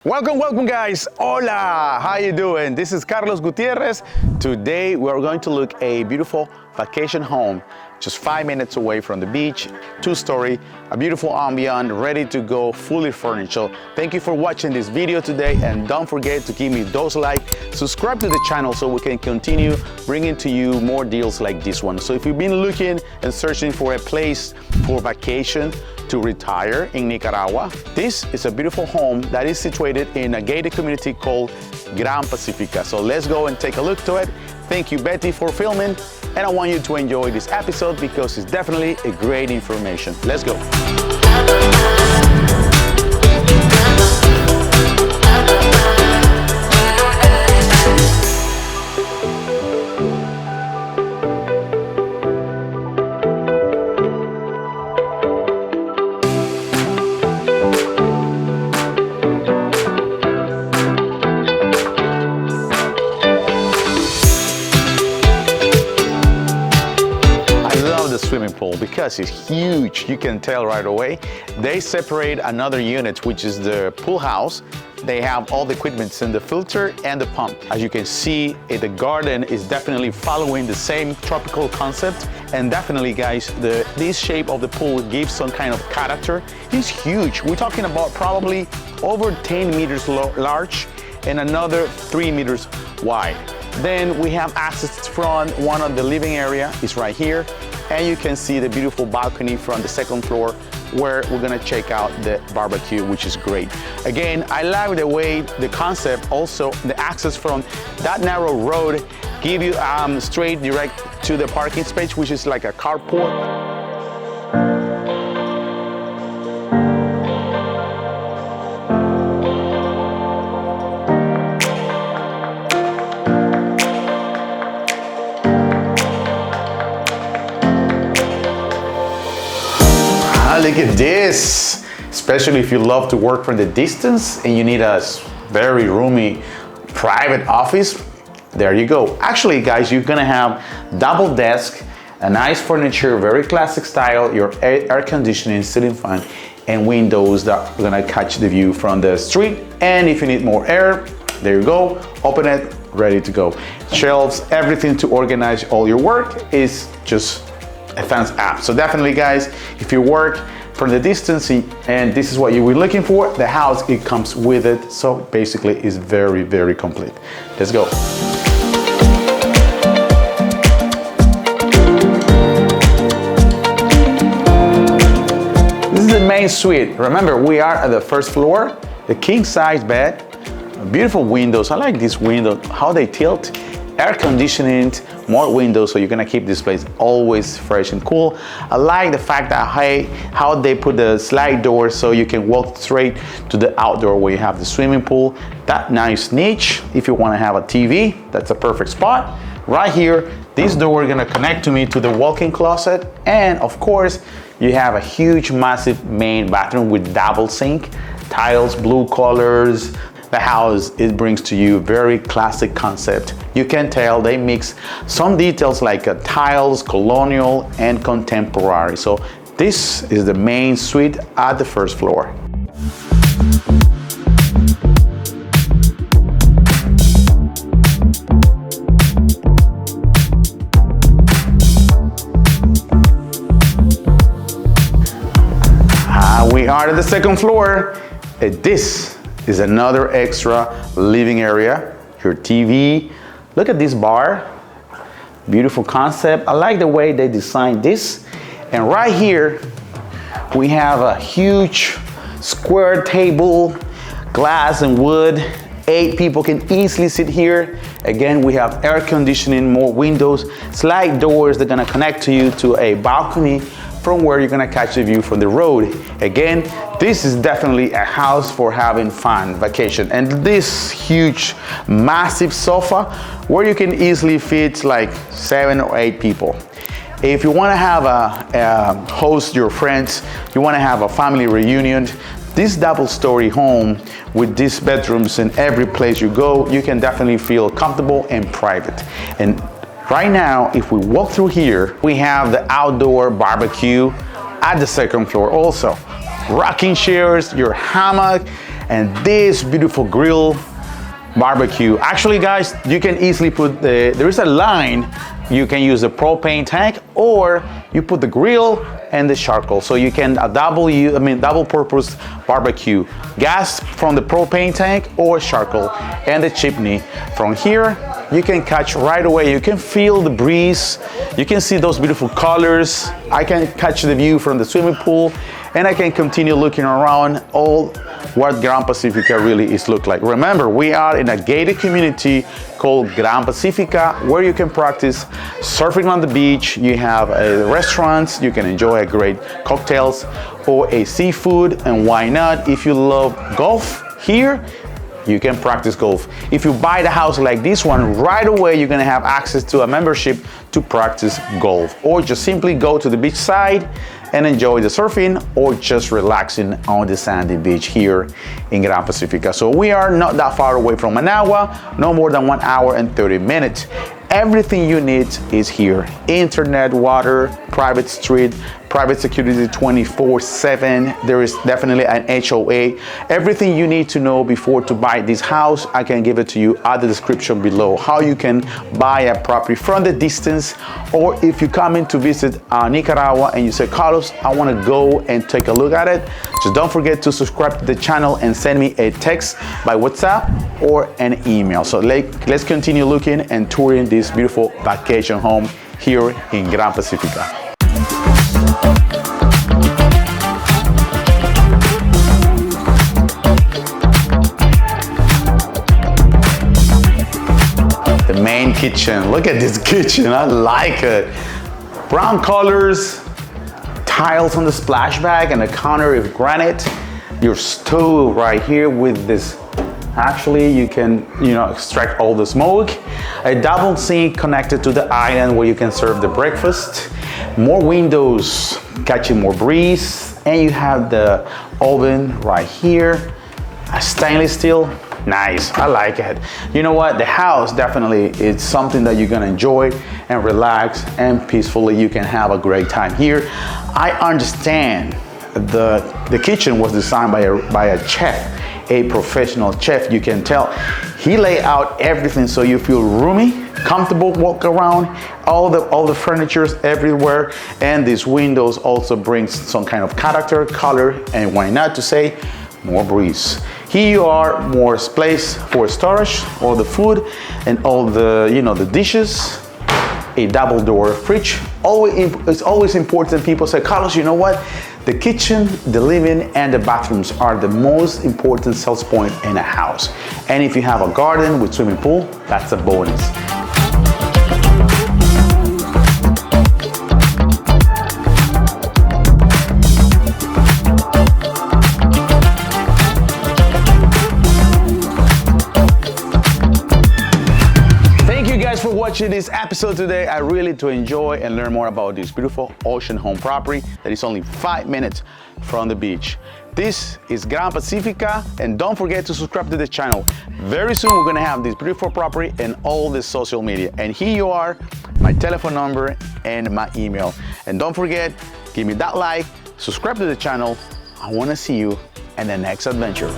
Welcome guys. Hola, how you doing? This is Carlos Gutierrez. Today we're going to look at a beautiful vacation home just 5 minutes away from the beach, 2-story, a beautiful ambient, ready to go, fully furnished. So thank you for watching this video today, and don't forget to give me those likes, subscribe to the channel so we can continue bringing to you more deals like this one. So if you've been looking and searching for a place for vacation to retire in Nicaragua, this is a beautiful home that is situated in a gated community called 𝗙𝗢𝗟𝗪𝗪. So let's go and take a look to it. Thank you, Betty, for filming, and I want you to enjoy this episode because it's definitely a great information. Let's go. Swimming pool because it's huge. You can tell right away. They separate another unit, which is the pool house. They have all the equipment in the filter and the pump. As you can see, the garden is definitely following the same tropical concept, and definitely guys, this shape of the pool gives some kind of character. It's huge. We're talking about probably over 10 meters large and another 3 meters wide. Then we have access from one of the living area is right here, and you can see the beautiful balcony from the second floor where we're gonna check out the barbecue, which is great. Again, I like the way the concept, also the access from that narrow road give you straight direct to the parking space, which is like a carport. Look at this, especially if you love to work from the distance and you need a very roomy private office. There you go. Actually guys, you're gonna have double desk, a nice furniture, very classic style, your air conditioning, ceiling fan, and windows that are gonna catch the view from the street. And if you need more air, there you go, open it, ready to go. Shelves, everything to organize all your work is just a fancy app. So definitely guys, if you work from the distance and this is what you were looking for, the house, it comes with it. So basically it's very, very complete. Let's go. This is the main suite. Remember, we are at the first floor, the king size bed, beautiful windows. I like this window, how they tilt, air conditioning, more windows, so you're gonna keep this place always fresh and cool. I like the fact that how they put the slide door so you can walk straight to the outdoor where you have the swimming pool. That nice niche, if you wanna have a TV, that's a perfect spot. Right here, this door is gonna connect to the walk-in closet, and of course, you have a huge, massive main bathroom with double sink, tiles, blue colors. The house, it brings to you very classic concept. You can tell they mix some details like tiles, colonial, and contemporary. So this is the main suite at the first floor. We are at the second floor. This is another extra living area, your TV. Look at this bar, beautiful concept. I like the way they designed this. And right here, we have a huge square table, glass and wood. 8 people can easily sit here. Again, we have air conditioning, more windows, slide doors that are gonna connect you to a balcony from where you're gonna catch the view from the road. Again, this is definitely a house for having fun, vacation. And this huge, massive sofa where you can easily fit like 7 or 8 people. If you wanna have host your friends, you wanna have a family reunion, this double-story home with these bedrooms in every place you go, you can definitely feel comfortable and private. And right now, if we walk through here, we have the outdoor barbecue at the second floor also. Rocking chairs, your hammock, and this beautiful grill barbecue. Actually, guys, you can easily put there is a line. You can use the propane tank, or you put the grill and the charcoal. So you can double purpose barbecue. Gas from the propane tank or charcoal, and the chimney. From here, you can catch right away. You can feel the breeze. You can see those beautiful colors. I can catch the view from the swimming pool, and I can continue looking around all what 𝗣𝗥𝗖𝗘 really is look like. Remember, we are in a gated community called 𝗣𝗥𝗖𝗘, where you can practice surfing on the beach. You have restaurants, you can enjoy a great cocktails or a seafood, and why not, if you love golf here, you can practice golf. If you buy the house like this one, right away you're gonna have access to a membership to practice golf, or just simply go to the beach side and enjoy the surfing, or just relaxing on the sandy beach here in 𝗣𝗥𝗖𝗘. So we are not that far away from Managua, no more than 1 hour and 30 minutes. Everything you need is here. Internet, water, private street, private security 24/7. There is definitely an HOA. Everything you need to know before to buy this house, I can give it to you at the description below. How you can buy a property from the distance, or if you come in to visit Nicaragua and you say, Carlos, I want to go and take a look at it, just don't forget to subscribe to the channel and send me a text by WhatsApp or an email. So let's continue looking and touring this beautiful vacation home here in 𝗣𝗥𝗖𝗘. The main kitchen. Look at this kitchen. I like it. Brown colors, tiles on the splashback, and the counter is granite. Your stove right here with this. Actually, you can, extract all the smoke. A double sink connected to the island where you can serve the breakfast. More windows, catching more breeze. And you have the oven right here. A stainless steel. Nice, I like it. You know what, the house definitely is something that you're gonna enjoy and relax, and peacefully you can have a great time here. I understand the kitchen was designed by a chef, a professional chef. You can tell he laid out everything so you feel roomy, comfortable, walk around, all the furniture's everywhere, and these windows also brings some kind of character, color, and why not to say more breeze. Here you are, more space for storage, all the food and all the the dishes. A double door fridge. It's always important. People say, Carlos, you know what? The kitchen, the living, and the bathrooms are the most important sales point in a house. And if you have a garden with swimming pool, that's a bonus. For watching this episode today. I really to enjoy and learn more about this beautiful ocean home property that is only 5 minutes from the beach. This is 𝗣𝗥𝗖𝗘, and don't forget to subscribe to the channel. Very soon we're gonna have this beautiful property and all the social media. And here you are, my telephone number and my email. And don't forget, give me that like, subscribe to the channel. I wanna see you in the next adventure.